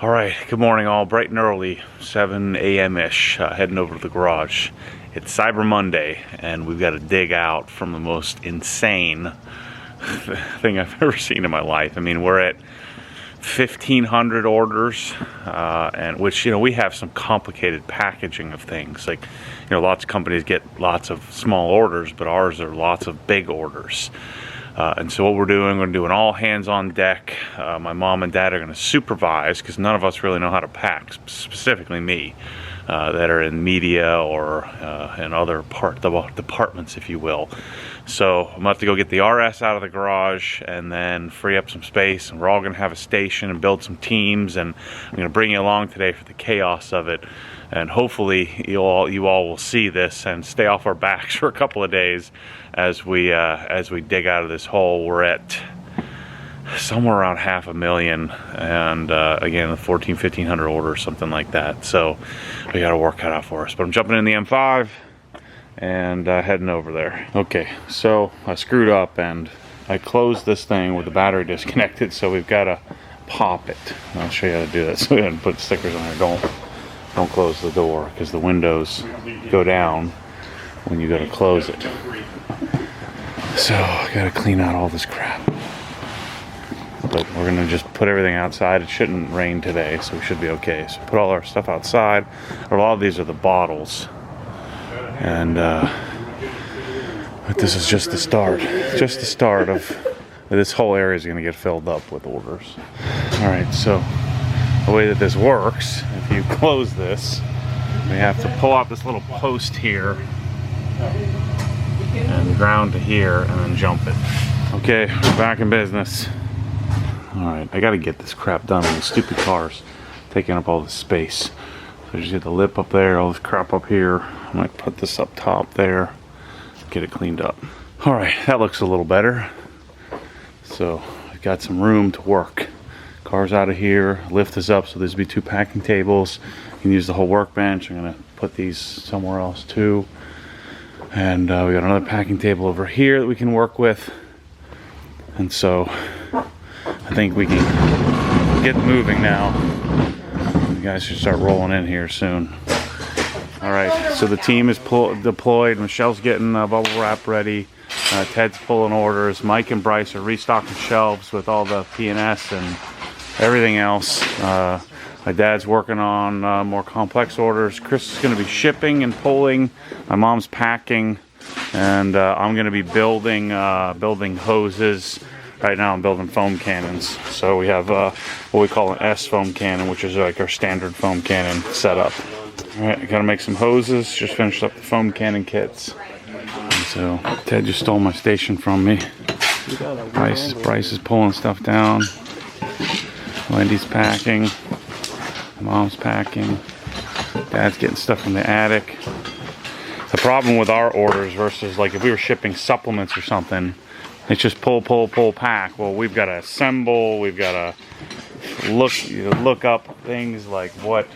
All right, good morning all, bright and early, 7 a.m.-ish, heading over to the garage. It's Cyber Monday, and we've got to dig out from the most insane thing I've ever seen in my life. I mean, we're at 1,500 orders, and which, we have some complicated packaging of things. Like, lots of companies get lots of small orders, but ours are lots of big orders. And so what we're going to do an all hands on deck. My mom and dad are going to supervise because none of us really know how to pack, specifically me, that are in media or in other departments, if you will. So I'm about to go get the RS out of the garage and then free up some space, and we're all going to have a station and build some teams, and I'm going to bring you along today for the chaos of it. And hopefully you all will see this and stay off our backs for a couple of days as we dig out of this hole. We're at somewhere around 500,000, and again, 1,500 orders, something like that. So we got to work that out for us. But I'm jumping in the M5 and heading over there. Okay, so I screwed up and I closed this thing with the battery disconnected, so we've got to pop it. I'll show you how to do that. So we didn't put stickers on there. Don't close the door because the windows go down when you go to close it. So I gotta clean out all this crap. But we're gonna just put everything outside. It shouldn't rain today, so we should be okay. So put all our stuff outside. A lot of these are the bottles. And but this is just the start. Just the start of this whole area is gonna get filled up with orders. Alright, so the way that this works, if you close this, we have to pull out this little post here and ground to here and then jump it. Okay, we're back in business. Alright, I gotta get this crap done on the stupid cars taking up all this space. So I just get the lip up there, all this crap up here. I might put this up top there, get it cleaned up. Alright, that looks a little better. So I've got some room to work. Cars out of here, lift this up so there's be 2 packing tables. You can use the whole workbench. I'm gonna put these somewhere else too. And we got another packing table over here that we can work with. And so I think we can get moving now. You guys should start rolling in here soon. All right, so the team is deployed. Michelle's getting bubble wrap ready. Ted's pulling orders. Mike and Bryce are restocking shelves with all the P&S and everything else. My dad's working on more complex orders. Chris is going to be shipping and pulling. My mom's packing, and I'm going to be building hoses. Right now I'm building foam cannons. So we have what we call an S foam cannon, which is like our standard foam cannon setup. All right, I got to make some hoses. Just finished up the foam cannon kits. And so Ted just stole my station from me. Bryce is pulling stuff down. Wendy's packing, Mom's packing, Dad's getting stuff from the attic. The problem with our orders versus like if we were shipping supplements or something, it's just pull, pack. Well, we've got to assemble, we've got to look up things like what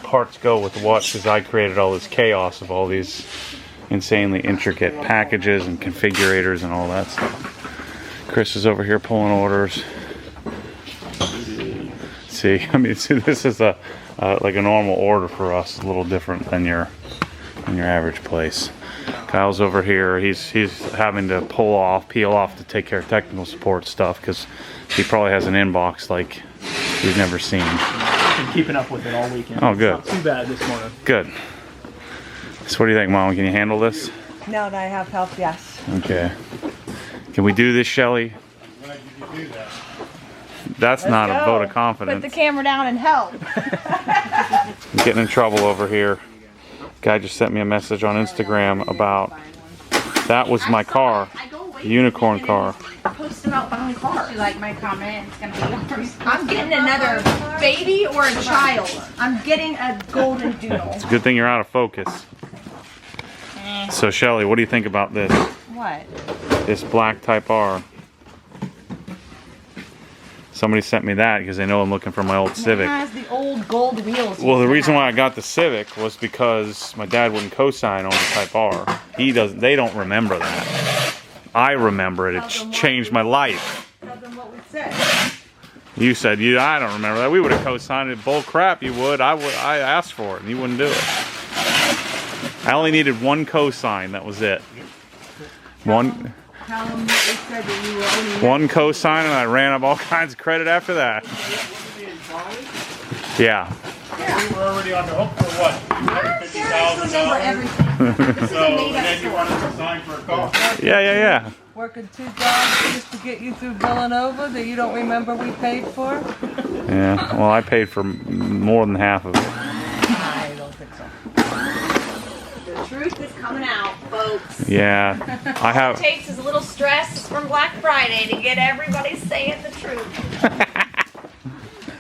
parts go with what, because I created all this chaos of all these insanely intricate packages and configurators and all that stuff. Chris is over here pulling orders. See, this is a like a normal order for us, a little different than your average place. Kyle's over here. He's having to peel off to take care of technical support stuff because he probably has an inbox like we've never seen. Been keeping up with it all weekend. Oh, good. It's not too bad this morning. Good. So, what do you think, Mom? Can you handle this? Now that I have help, yes. Okay. Can we do this, Shelly? When did you do that? That's Let's not go. a vote of confidence. Put the camera down and help. I'm getting in trouble over here. Guy just sent me a message on Instagram about that was my car, the unicorn car. Post about buying cars. You like my comment? It's gonna be yours. I'm getting another baby or a child. I'm getting a golden doodle. It's a good thing you're out of focus. So Shelly, what do you think about this? What? This black Type R. Somebody sent me that because they know I'm looking for my old Civic. It has the old gold wheels. Well, the reason why I got the Civic was because my dad wouldn't co-sign on the Type R. They don't remember that. I remember it. It's changed my life. Tell them what we said. You said I don't remember that. We would have co-signed it. Bull crap, you would. I asked for it, and you wouldn't do it. I only needed one co-sign. That was it. One co-sign, and I ran up all kinds of credit after that. Yeah. We were already on the hook for what? Remember everything. This is a So made-up then you story. wanted to sign for a car. Yeah. Working 2 jobs just to get you through Villanova that you don't remember we paid for? Yeah. Well, I paid for more than half of it. I don't think so. The truth is coming out, folks. Yeah. I All it have. takes is a little stress from Black Friday to get everybody saying the truth.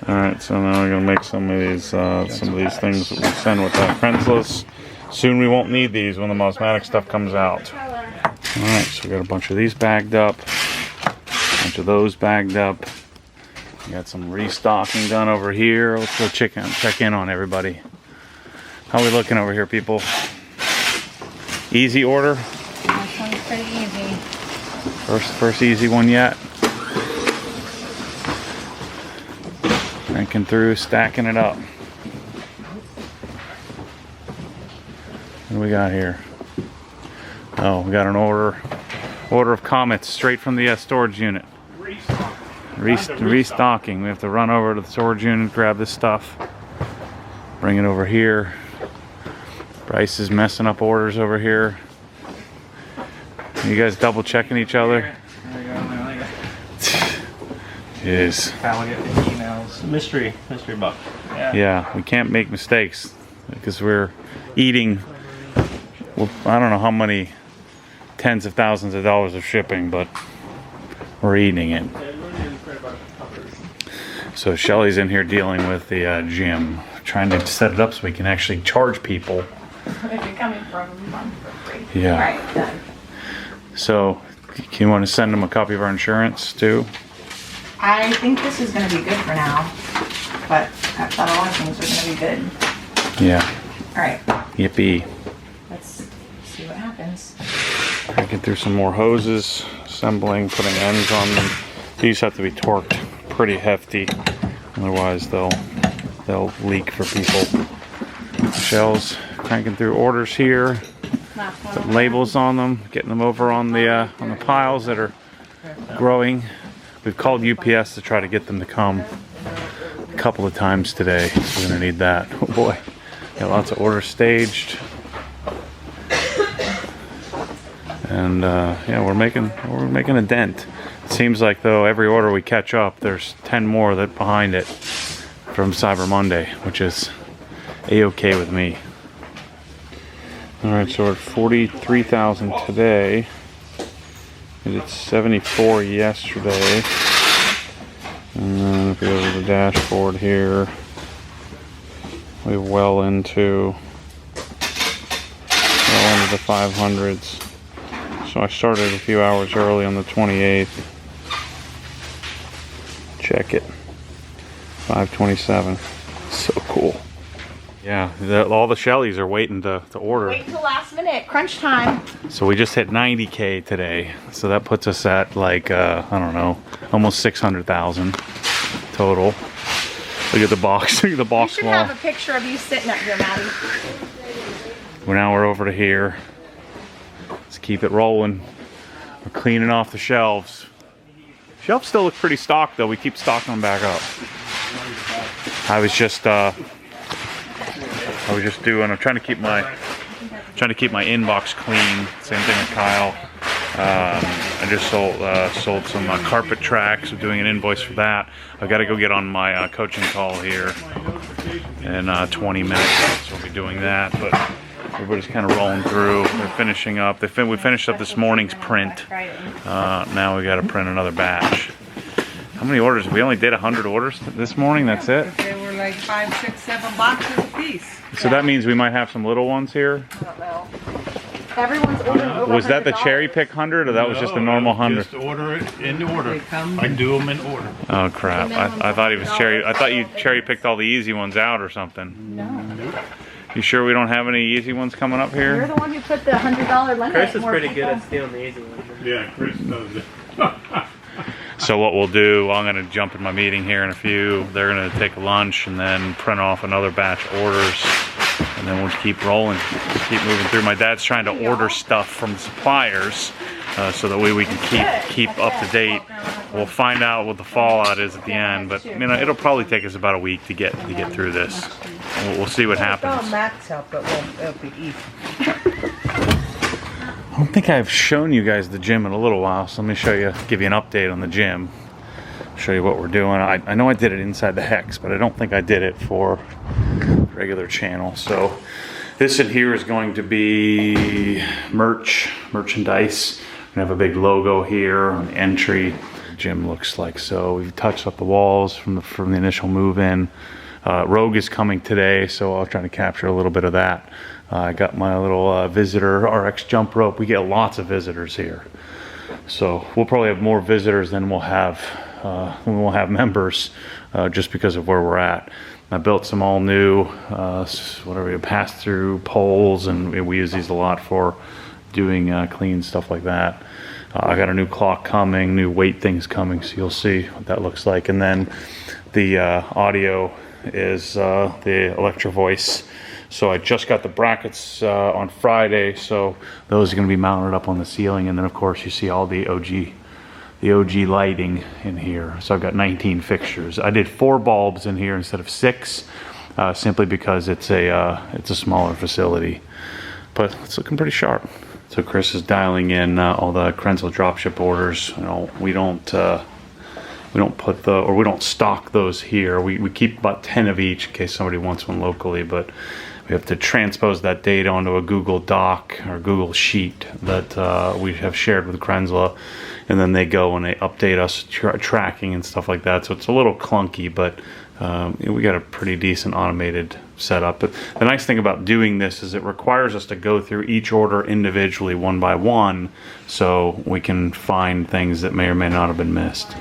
All right. So now we're gonna make some of these things that we send with that Crensless. Soon we won't need these when the Mosmatic stuff comes out. Alright, so we got a bunch of these bagged up, a bunch of those bagged up. We got some restocking done over here. Let's go check in on everybody. How we looking over here, people? Easy order? This one's pretty easy. First easy one yet. Cranking through, stacking it up. What do we got here? Oh, we got an order of Comets straight from the storage unit. Restocking. We have to run over to the storage unit, grab this stuff, bring it over here. Bryce is messing up orders over here. You guys double checking each other? Jeez. Probably get the emails. Mystery box. Yeah, we can't make mistakes because we're eating. Well, I don't know how many tens of thousands of dollars of shipping, but we're eating it. So Shelly's in here dealing with the gym, trying to set it up so we can actually charge people. If you're coming from one for free. Yeah. Right, done. So, you want to send them a copy of our insurance too? I think this is going to be good for now, but I thought a lot of things were going to be good. Yeah. All right, Yippee. let's see what happens. Cranking through some more hoses, assembling, putting ends on them. These have to be torqued pretty hefty, otherwise they'll leak for people. Shells, cranking through orders here. Put labels on them, getting them over on the piles that are growing. We've called UPS to try to get them to come a couple of times today. So we're gonna need that. Oh boy, got lots of orders staged, and yeah, we're making a dent. It seems like though every order we catch up, there's 10 more that behind it from Cyber Monday, which is a-okay with me. All right, so we're at 43,000 today. We did 74 yesterday. And then if we go to the dashboard here, we're well into the 500s. So I started a few hours early on the 28th. Check it. 527. So cool. Yeah, all the Shellys are waiting to order. Wait until last minute, crunch time. So we just hit 90K today. So that puts us at like, I don't know, almost 600,000 total. Look at the box. Look at the You box should wall. have a picture of you sitting up here, Maddie. Now we're over to here. Let's keep it rolling. We're cleaning off the shelves. Shelves still look pretty stocked though. We keep stocking them back up. I was just doing. I'm trying to keep my inbox clean. Same thing with Kyle. I just sold some carpet tracks. We're doing an invoice for that. I've got to go get on my coaching call here in 20 minutes. So we'll be doing that. But everybody's kind of rolling through. They're finishing up. We finished up this morning's print. Now we got to print another batch. How many orders? We only did 100 orders this morning. That's it. They were like 5, 6, 7 boxes a piece. So that means we might have some little ones here. I don't know. Everyone's ordering over Was that the $100. cherry pick 100 or that was just a normal 100? Just order it in order. They come- I do them in order. Oh crap! I thought he was cherry. I thought you cherry picked all the easy ones out or something. No. You sure we don't have any easy ones coming up You're here? the one who put the $100 limit. Chris is More pretty good people. at stealing the easy ones. Yeah, Chris knows it. So what we'll do, I'm gonna jump in my meeting here in a few. They're gonna take a lunch and then print off another batch of orders, and then we'll keep rolling, keep moving through. My dad's trying to order stuff from suppliers, so that way we can keep up to date. We'll find out what the fallout is at the end, but you know, it'll probably take us about a week to get through this. We'll see what happens. Max help, it'll be easy. I don't think I've shown you guys the gym in a little while, so let me give you an update on the gym. Show you what we're doing. I know I did it inside the Hex, but I don't think I did it for regular channel. So this in here is going to be merchandise. We have a big logo here on the entry. The gym looks like so. We've touched up the walls from the initial move in. Rogue is coming today, so I'll try to capture a little bit of that. I got my little visitor RX jump rope. We get lots of visitors here, so we'll probably have more visitors than we'll have members, just because of where we're at. I built some all new pass through poles, and we use these a lot for doing clean stuff like that. I got a new clock coming, new weight things coming, so you'll see what that looks like. And then the audio is the Electro Voice. So I just got the brackets on Friday, so those are going to be mounted up on the ceiling. And then of course you see all the OG lighting in here. So I've got 19 fixtures. I did 4 bulbs in here instead of 6, simply because it's a smaller facility. But it's looking pretty sharp. So Chris is dialing in all the Krenzel dropship orders. You know, we don't stock those here. We keep about 10 of each in case somebody wants one locally, but we have to transpose that data onto a Google Doc or Google Sheet that we have shared with Krenzel, and then they go and they update us tracking and stuff like that. So it's a little clunky, but we got a pretty decent automated setup. But the nice thing about doing this is it requires us to go through each order individually, one by one, so we can find things that may or may not have been missed.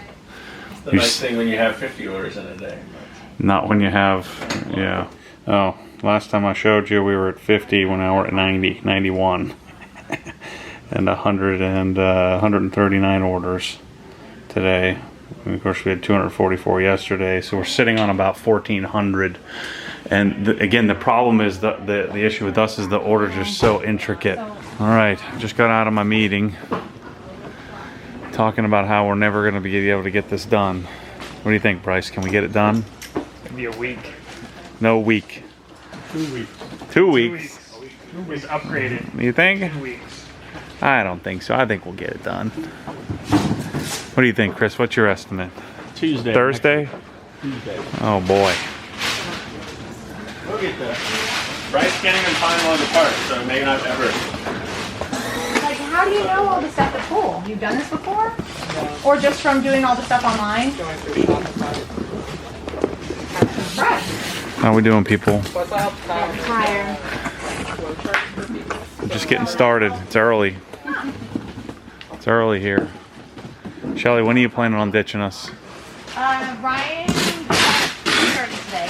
The nice thing when you have 50 orders in a day. Not when you have, yeah. Oh, last time I showed you we were at 50, when now we're at 90, 91. And 139 orders today. And of course we had 244 yesterday, so we're sitting on about 1,400. And again, the problem is the issue with us is the orders are so intricate. All right, just got out of my meeting, talking about how we're never going to be able to get this done. What do you think, Bryce? Can we get it done? It'll be a week. No, week. 2 weeks. 2 weeks. 2 weeks upgraded. You think? 2 weeks. I don't think so. I think we'll get it done. What do you think, Chris? What's your estimate? Tuesday. Thursday? Tuesday. Oh boy. We'll get there. Bryce can't even find one of the parts, so it may not ever. Like, how do you know all the stuff at pool? You've done this before? Or just from doing all the stuff online? Right. How we doing, people? Higher. I'm just getting started. It's early. It's early here. Shelly, when are you planning on ditching us? Ryan started today.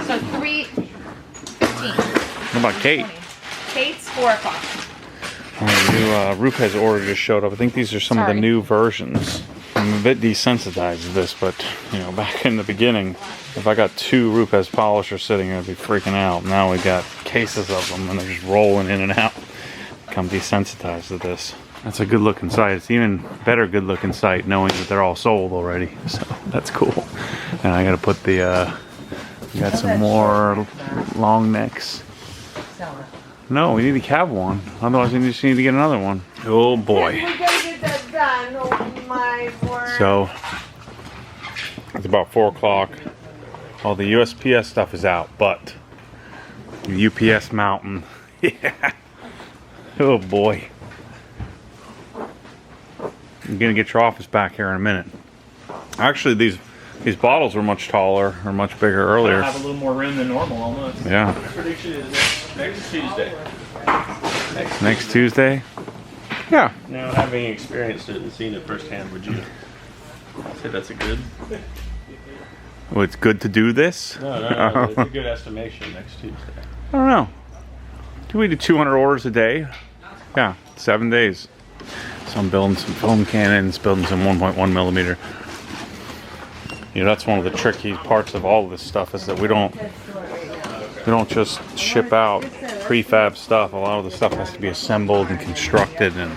So 3:15. What about Kate? Kate's 4 o'clock. The new Rupes order just showed up. I think these are some of the new versions. I'm a bit desensitized to this, but you know, back in the beginning, if I got 2 Rupes polishers sitting here, I'd be freaking out. Now we got cases of them, and they're just rolling in and out. Become desensitized to this. That's a good looking site. It's even better good looking site knowing that they're all sold already. So that's cool. And I gotta put the we got some more long necks. No, we need to have one. Otherwise we just need to get another one. Oh boy. We gotta get that done. Oh my word. So it's about 4 o'clock. All the USPS stuff is out, but the UPS mountain. Yeah. Oh boy. You're gonna get your office back here in a minute. Actually, these bottles were much taller or much bigger earlier. Have a little more room than normal, almost. Yeah. Prediction is next Tuesday. Next Tuesday? Yeah. Now, having experienced it and seen it firsthand, would you say that's a good? Oh, it's good to do this? No, it's a good estimation next Tuesday. I don't know. Do we do 200 orders a day? Yeah, 7 days. So I'm building some foam cannons, building some 1.1 millimeter. You know, that's one of the tricky parts of all of this stuff is that we don't just ship out prefab stuff. A lot of the stuff has to be assembled and constructed and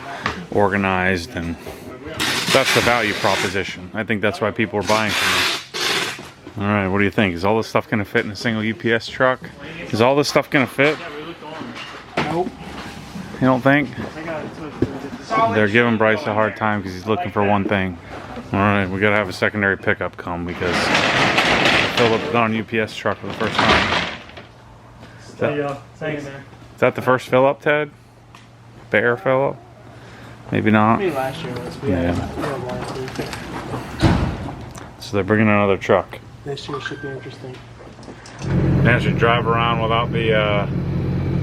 organized, and that's the value proposition. I think that's why people are buying from us. All right, what do you think? Is all this stuff gonna fit in a single UPS truck? Is all this stuff gonna fit? Nope. You don't think? They're giving Bryce a hard time because he's looking for one thing. All right, we gotta have a secondary pickup come because I filled up on a UPS truck for the first time. Is that the first fill up, Ted? Bear fill up? Maybe not. Maybe last year was. Yeah. So they're bringing another truck. This year should be interesting. Now should drive around without the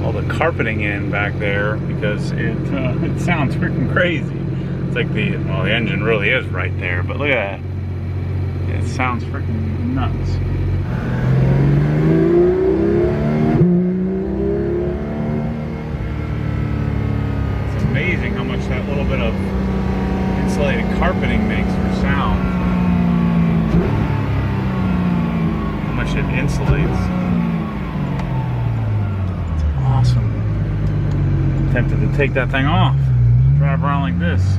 all the carpeting in back there because it sounds freaking crazy. It's like the engine really is right there, but look at that. It sounds freaking nuts. It's amazing how much that little bit of insulated carpeting makes for sound. How much it insulates. It's awesome. I'm tempted to take that thing off. Drive around like this.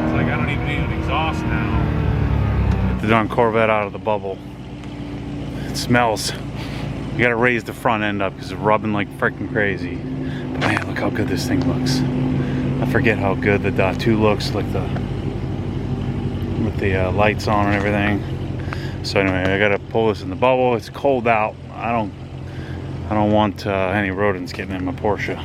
It's like I don't even need an exhaust now. Get the darn Corvette out of the bubble. It smells. You gotta raise the front end up because it's rubbing like freaking crazy. But man, look how good this thing looks. I forget how good the Dot 2 looks, like with the lights on and everything. So anyway, I gotta pull this in the bubble. It's cold out. I don't want any rodents getting in my Porsche.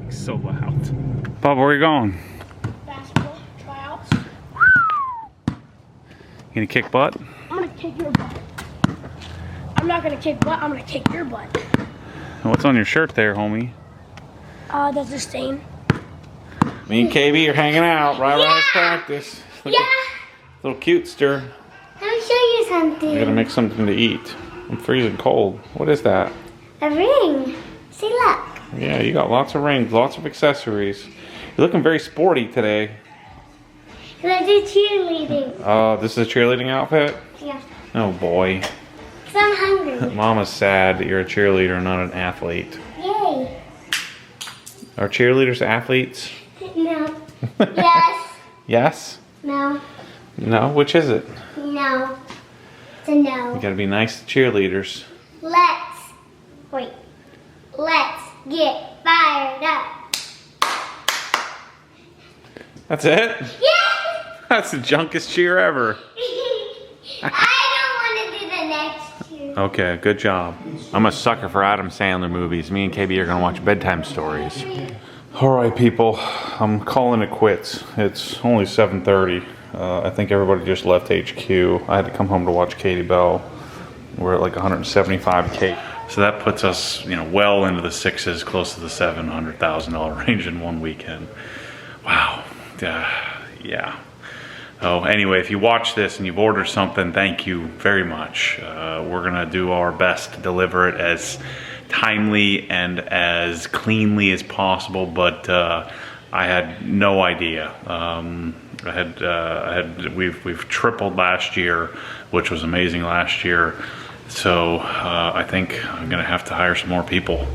It's so loud. Bob, where are you going? Basketball tryouts. You gonna kick butt? I'm gonna kick your butt. I'm not gonna kick butt, I'm gonna kick your butt. What's on your shirt there, homie? That's a stain. Me and KB are hanging out right around this practice. Look Yeah. at little cutester. Let me show you something. I gotta make something to eat. I'm freezing cold. What is that? A ring. See, look. Yeah, you got lots of rings, lots of accessories. You're looking very sporty today. Cause I do cheerleading. Oh, this is a cheerleading outfit? Yeah. Oh boy. Cause I'm hungry. Mama's sad that you're a cheerleader, not an athlete. Yay. Are cheerleaders athletes? No. Yes. Yes? No. No? Which is it? No. It's a no. You gotta be nice to cheerleaders. Let's get fired up. That's it? Yeah. That's the junkest cheer ever. I don't want to do the next two. Okay, good job. I'm a sucker for Adam Sandler movies. Me and KB are gonna watch bedtime stories. All right, people, I'm calling it quits. It's only 7:30. I think everybody just left HQ. I had to come home to watch Katie Bell. We're at like 175K. So that puts us, well into the sixes, close to the $700,000 range in one weekend. Wow. Yeah. Oh, anyway, if you watch this and you've ordered something, thank you very much. We're gonna do our best to deliver it as timely and as cleanly as possible, but I had no idea. We've tripled last year, which was amazing last year. So I think I'm gonna have to hire some more people,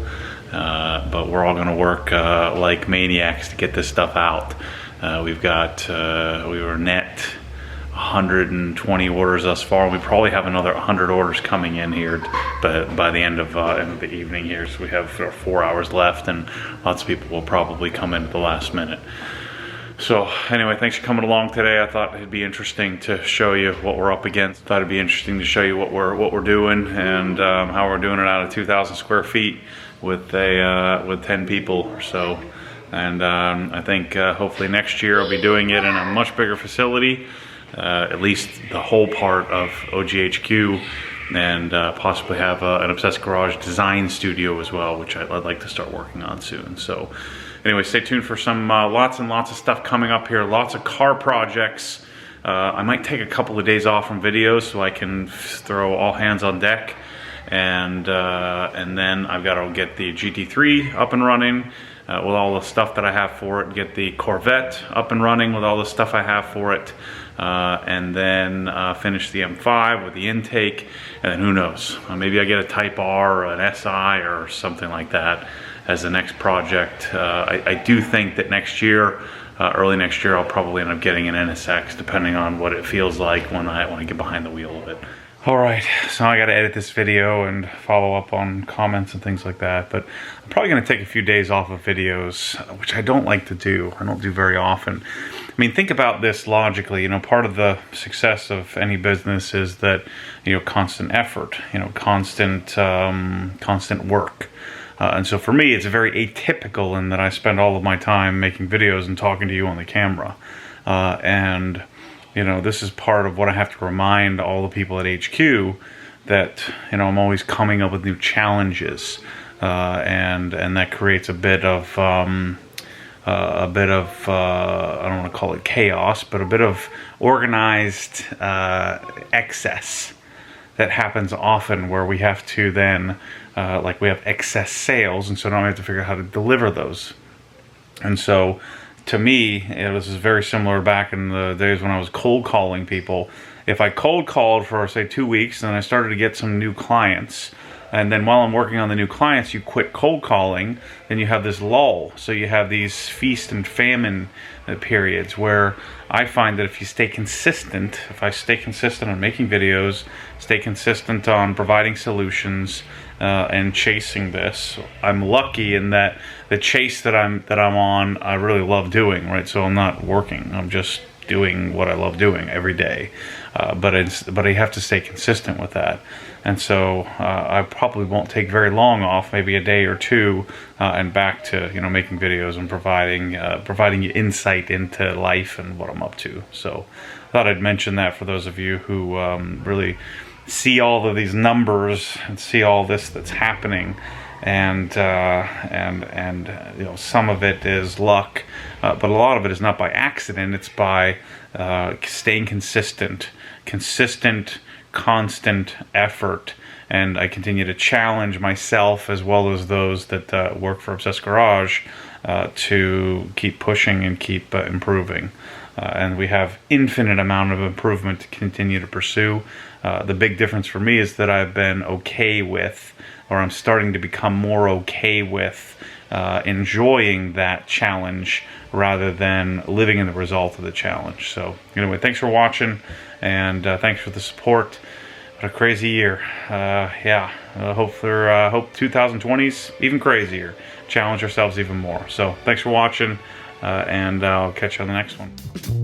but we're all gonna work like maniacs to get this stuff out. We were net 120 orders thus far. We probably have another 100 orders coming in here, but by the end of the evening here, so we have 4 hours left, and lots of people will probably come in at the last minute. So anyway, thanks for coming along today. I thought it'd be interesting to show you what we're up against. Thought it'd be interesting to show you what we're doing and how we're doing it out of 2,000 square feet with 10 people or so. And I think hopefully next year I'll be doing it in a much bigger facility, at least the whole part of OGHQ, and possibly have an Obsessed Garage design studio as well, which I'd like to start working on soon. So anyway, stay tuned for some lots and lots of stuff coming up here, lots of car projects. I might take a couple of days off from videos so I can throw all hands on deck, and then I've got to get the GT3 up and running with all the stuff that I have for it, get the Corvette up and running with all the stuff I have for it, and then finish the M5 with the intake, and then who knows, maybe I get a Type R or an SI or something like that as the next project. I do think that next year, early next year, I'll probably end up getting an NSX, depending on what it feels like when I get behind the wheel of it. All right, so I got to edit this video and follow up on comments and things like that, but I'm probably going to take a few days off of videos, which I don't like to do. I don't do very often. I mean, think about this logically. You know, part of the success of any business is that, you know, constant effort, you know, constant work. And so for me, it's very atypical in that I spend all of my time making videos and talking to you on the camera. And, you know, this is part of what I have to remind all the people at HQ, that, you know, I'm always coming up with new challenges. And that creates a bit of I don't want to call it chaos, but a bit of organized excess that happens often, where we have to then, like we have excess sales, and so now we have to figure out how to deliver those. And so, to me, this is very similar back in the days when I was cold calling people. If I cold called for, say, 2 weeks, and then I started to get some new clients, and then while I'm working on the new clients, you quit cold calling, then you have this lull. So you have these feast and famine periods, where I find that if you stay consistent, if I stay consistent on making videos, stay consistent on providing solutions, and chasing this, I'm lucky in that the chase that I'm on, I really love doing, right? So I'm not working, I'm just doing what I love doing every day. But I have to stay consistent with that. And so I probably won't take very long off, maybe a day or two, and back to, you know, making videos and providing you insight into life and what I'm up to. So I thought I'd mention that for those of you who really see all of these numbers and see all this that's happening. And you know, some of it is luck, but a lot of it is not by accident. It's by staying consistent, constant effort, and I continue to challenge myself as well as those that work for Obsessed Garage to keep pushing and keep improving. And we have infinite amount of improvement to continue to pursue. The big difference for me is that I've been okay with, or I'm starting to become more okay with, enjoying that challenge rather than living in the result of the challenge. So anyway, thanks for watching, and thanks for the support. What a crazy year. Hope 2020's even crazier. Challenge ourselves even more. So thanks for watching, and I'll catch you on the next one.